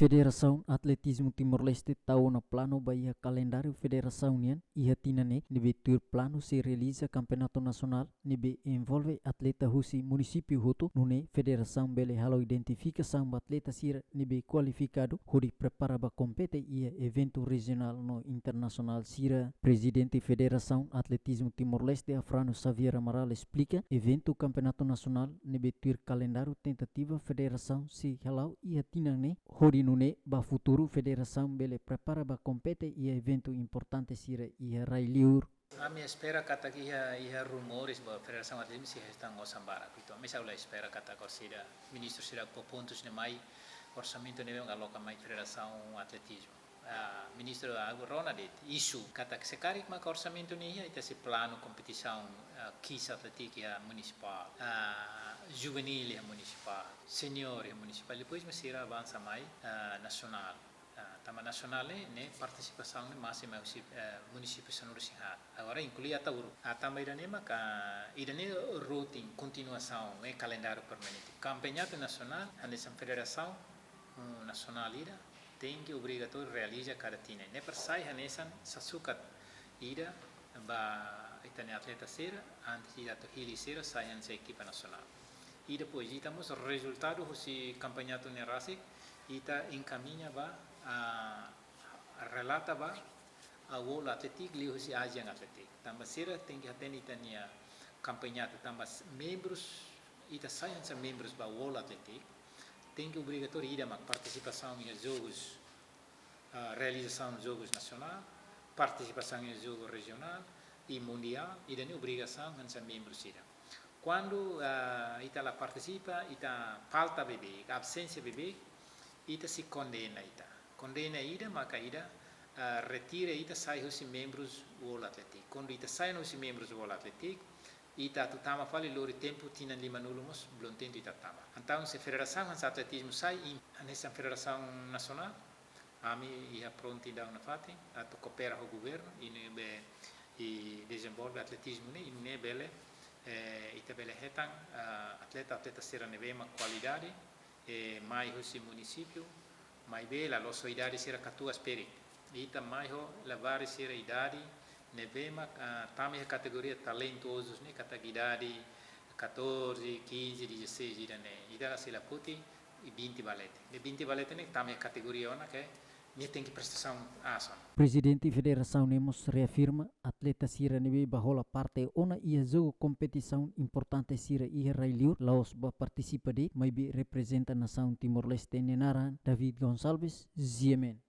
Federasaun Atletizmu Timor-Leste tahu na plano ba iha kalendário Federasaun yan iha tinane nebe tur plano se realiza kampeonatu nasional nebe envolve atleta husi município hoto nune Federasaun bele halo identificação ba atleta sira nebe qualificado hodi prepara ba compete iha evento regional no internacional sira presidente Federasaun Atletizmu Timor-Leste Afrano Xavier Amaral explica evento kampeonatu nasional nebe tur calendário tentativa Federasaun se halau iha tinane hodi nune ba futuro Federasaun bele prepara ba compete e evento importante sira e railiur. A minha espera kata que ia rumores ba Federação Atletismo se estão osambara então me saula espera kata ko sira ministro sira po pontos ne mai orçamento ne venga loca mai Federação Atletismo ministro agora det isu kata que se cari ma orçamento ne ia ita se plano competição kis atletica municipal juvenil municipal senior municipal depois me sira avança mai nacional Taman Nasional ne participação ne máxima município sanur sinha agora inclui atauru atama irane maka irane routine continuação e calendário permanente campeonato nacional a federação nacional ira tem que obrigatório realiza cada time ne per sai hanesan sasukat ira ba itane atleta sera antes ira to hili sera sai han se equipa nacional e depois itamos resultado se campeonato ne rasik ita encaminha ba relata ba a World Athletic li husi Asian Athletic tamba sira tem que atender itania campeonato tamba membros ita science membros ba World Athletic tem que obrigatório ir a participação em jogos realização de jogos nacional participação em jogo regional e mundial e da obrigação hansa membros ira quando ita la participa ita falta bebê absência bebê ita se condena ida maka ida retira ita sai os membros World Athletic quando ita sai os membros World Athletic ita tutama fali lori tempo tinan 5 nulumos belum tentu ita tama então se federação de atletismo sai nessa federação nacional ami ia pronti da una fati ato coopera o governo e desenvolve atletismo ne bele ita bele hetan atleta sera nevema qualidade e mai hosi município mai bela lo sua idade sera catua speri ita mai ho la vari sera idade nevema tame categoria talentosos ne categoria 14 15 16 ida se la puti e 20 valete ne 20 valete ne tame categoria ona che ne tem que prestação ação. Presidente Federação Nemos reafirma atleta sira nebe bahola parte ona ia jogo competição importante sira ia railiur laos ba participa de mai bi representa nação Timor-Leste nenaran David Gonçalves Ziemen.